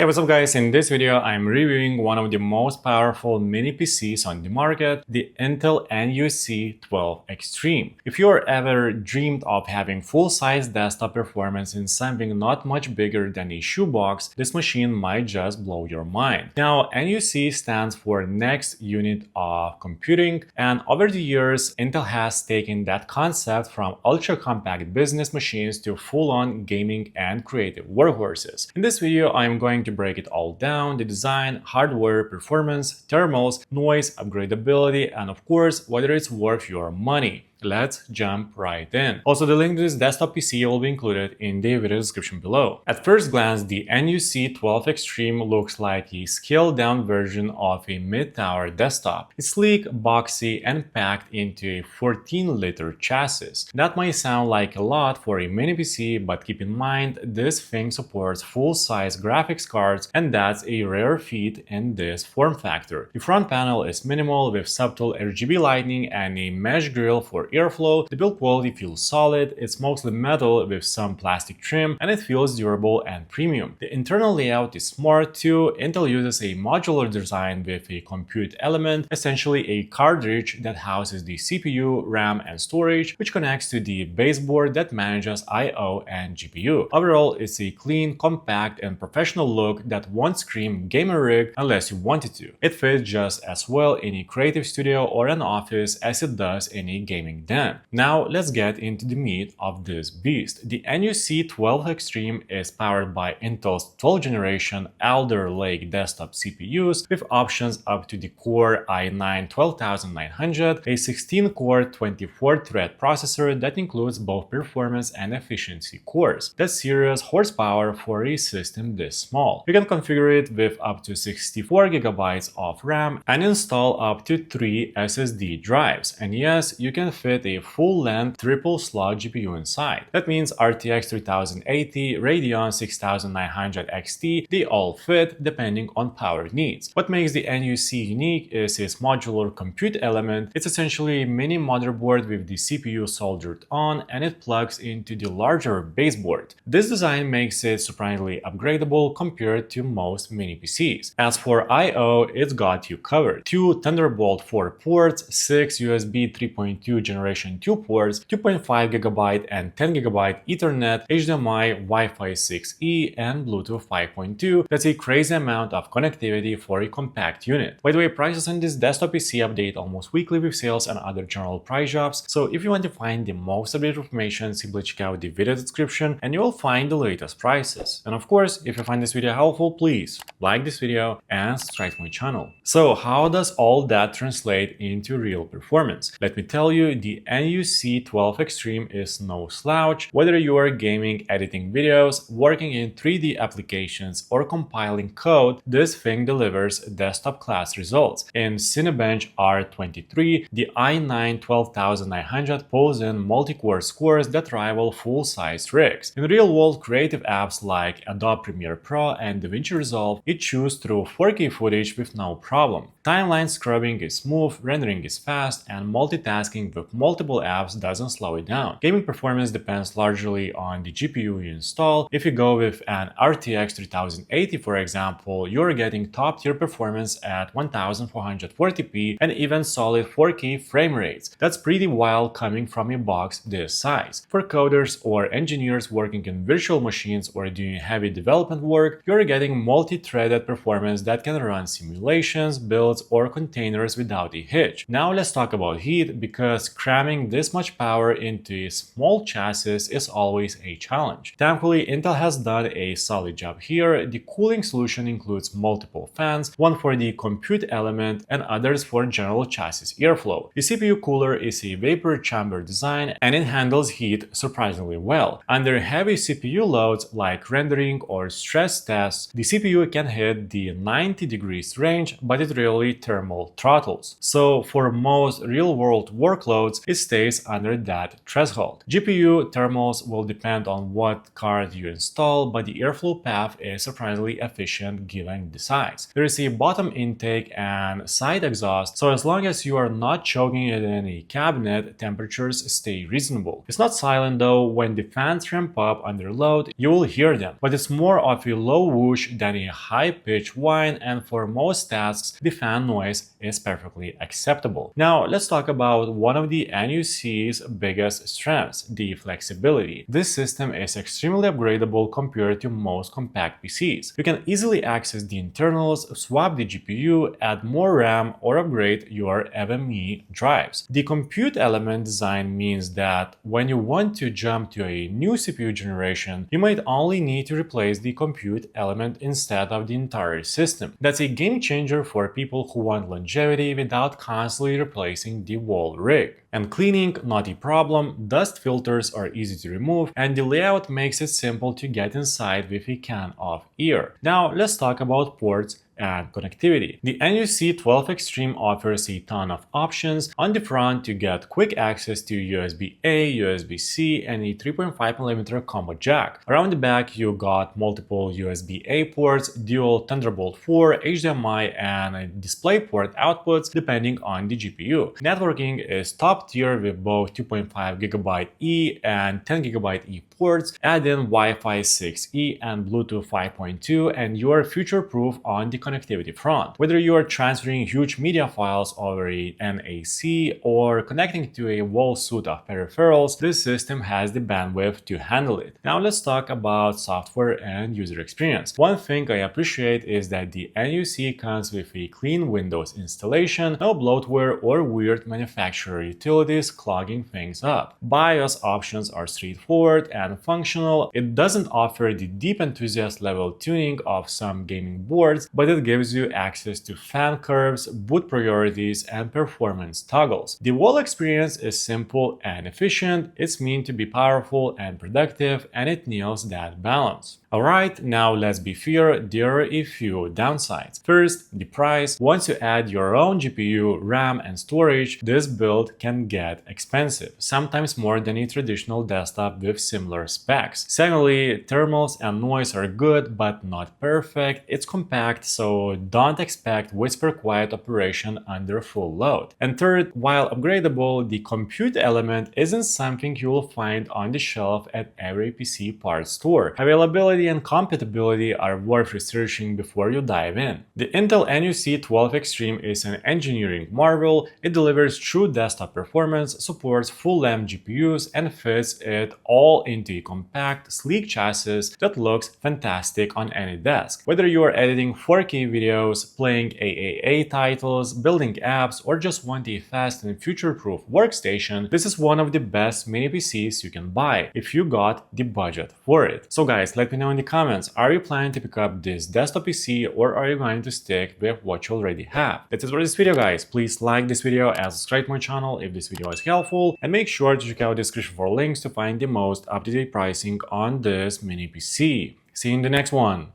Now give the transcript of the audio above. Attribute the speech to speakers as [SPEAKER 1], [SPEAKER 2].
[SPEAKER 1] Hey, what's up guys? In this video, I'm reviewing one of the most powerful mini PCs on the market, the Intel NUC 12 Extreme. If you're ever dreamed of having full-size desktop performance in something not much bigger than a shoebox, this machine might just blow your mind. Now, NUC stands for Next Unit of Computing, and over the years, Intel has taken that concept from ultra-compact business machines to full-on gaming and creative workhorses. In this video, I'm going to break it all down: the design, hardware, performance, thermals, noise, upgradability, and of course, whether it's worth your money. Let's jump right in. Also, the link to this desktop PC will be included in the video description below. At first glance, the NUC 12 Extreme looks like a scaled-down version of a mid-tower desktop. It's sleek, boxy, and packed into a 14-liter chassis. That might sound like a lot for a mini PC, but keep in mind, this thing supports full-size graphics cards, and that's a rare feat in this form factor. The front panel is minimal with subtle RGB lighting and a mesh grille for airflow. The build quality feels solid, it's mostly metal with some plastic trim, and it feels durable and premium. The internal layout is smart too. Intel uses a modular design with a compute element, essentially a cartridge that houses the CPU, RAM, and storage, which connects to the baseboard that manages I/O and GPU. Overall, it's a clean, compact, and professional look that won't scream gamer rig unless you want it to. It fits just as well in a creative studio or an office as it does in a gaming den. Now let's get into the meat of this beast. The NUC 12 Extreme is powered by Intel's 12th generation Alder Lake desktop CPUs with options up to the Core i9 12900, a 16-core 24-thread processor that includes both performance and efficiency cores. That's serious horsepower for a system this small. You can configure it with up to 64 GB of RAM and install up to 3 SSD drives. And yes, you can fit a full-length triple-slot GPU inside. That means RTX 3080, Radeon 6900 XT, they all fit depending on power needs. What makes the NUC unique is its modular compute element. It's essentially a mini motherboard with the CPU soldered on, and it plugs into the larger baseboard. This design makes it surprisingly upgradable compared to most mini PCs. As for I/O, it's got you covered. 2 Thunderbolt 4 ports, 6 USB 3.2 Generation 2 ports, 2.5GB and 10GB Ethernet, HDMI, Wi-Fi 6E, and Bluetooth 5.2. That's a crazy amount of connectivity for a compact unit. By the way, prices on this desktop PC update almost weekly with sales and other general price drops, so if you want to find the most updated information, simply check out the video description and you will find the latest prices. And of course, if you find this video helpful, please like this video and subscribe to my channel. So how does all that translate into real performance? Let me tell you, the NUC 12 Extreme is no slouch. Whether you are gaming, editing videos, working in 3D applications, or compiling code, this thing delivers desktop class results. In Cinebench R23, the i9 12900 pulls in multi-core scores that rival full-size rigs. In real-world creative apps like Adobe Premiere Pro and DaVinci Resolve, it chews through 4K footage with no problem. Timeline scrubbing is smooth, rendering is fast, and multitasking with multiple apps doesn't slow it down. Gaming performance depends largely on the GPU you install. If you go with an RTX 3080, for example, you're getting top-tier performance at 1440p and even solid 4K frame rates. That's pretty wild coming from a box this size. For coders or engineers working in virtual machines or doing heavy development work, you're getting multi-threaded performance that can run simulations, builds, or containers without a hitch. Now let's talk about heat, because cramming this much power into a small chassis is always a challenge. Thankfully, Intel has done a solid job here. The cooling solution includes multiple fans, one for the compute element and others for general chassis airflow. The CPU cooler is a vapor chamber design and it handles heat surprisingly well. Under heavy CPU loads like rendering or stress tests, the CPU can hit the 90 degrees range, but it rarely thermal throttles. So for most real-world workloads, loads, it stays under that threshold. GPU thermals will depend on what card you install, but the airflow path is surprisingly efficient given the size. There is a bottom intake and side exhaust, so as long as you are not choking it in a cabinet, temperatures stay reasonable. It's not silent though. When the fans ramp up under load, you will hear them, but it's more of a low whoosh than a high-pitched whine, and for most tasks, the fan noise is perfectly acceptable. Now, let's talk about one of the NUC's biggest strengths, the flexibility. This system is extremely upgradable compared to most compact PCs. You can easily access the internals, swap the GPU, add more RAM, or upgrade your NVMe drives. The compute element design means that when you want to jump to a new CPU generation, you might only need to replace the compute element instead of the entire system. That's a game changer for people who want longevity without constantly replacing the whole rig. And cleaning, not a problem, dust filters are easy to remove, and the layout makes it simple to get inside with a can of air. Now let's talk about ports and connectivity. The NUC 12 Extreme offers a ton of options. On the front, you get quick access to USB-A, USB-C, and a 3.5mm combo jack. Around the back, you got multiple USB-A ports, dual Thunderbolt 4, HDMI, and DisplayPort outputs depending on the GPU. Networking is top tier with both 2.5GB E and 10GB E ports. Add in Wi-Fi 6E and Bluetooth 5.2 and you are future-proof on the connectivity front. Whether you are transferring huge media files over a NAC or connecting to a whole suite of peripherals, this system has the bandwidth to handle it. Now let's talk about software and user experience. One thing I appreciate is that the NUC comes with a clean Windows installation, no bloatware or weird manufacturer utilities clogging things up. BIOS options are straightforward and functional. It doesn't offer the deep enthusiast level tuning of some gaming boards, but it gives you access to fan curves, boot priorities, and performance toggles. The whole experience is simple and efficient, it's meant to be powerful and productive, and it nails that balance. Alright, now let's be fair, there are a few downsides. First, the price. Once you add your own GPU, RAM, and storage, this build can get expensive, sometimes more than a traditional desktop with similar specs. Secondly, thermals and noise are good, but not perfect. It's compact, so don't expect whisper quiet operation under full load. And third, while upgradable, the compute element isn't something you will find on the shelf at every PC parts store. Availability and compatibility are worth researching before you dive in. The Intel NUC 12 Extreme is an engineering marvel. It delivers true desktop performance, supports full-length GPUs, and fits it all into a compact, sleek chassis that looks fantastic on any desk. Whether you are editing 4K videos, playing AAA titles, building apps, or just want a fast and future-proof workstation, this is one of the best mini PCs you can buy if you got the budget for it. So guys, let me know in the comments, are you planning to pick up this desktop PC or are you going to stick with what you already have? That's it for this video, guys. Please like this video and subscribe to my channel if this video is helpful, and make sure to check out the description for links to find the most up-to-date pricing on this mini PC. See you in the next one.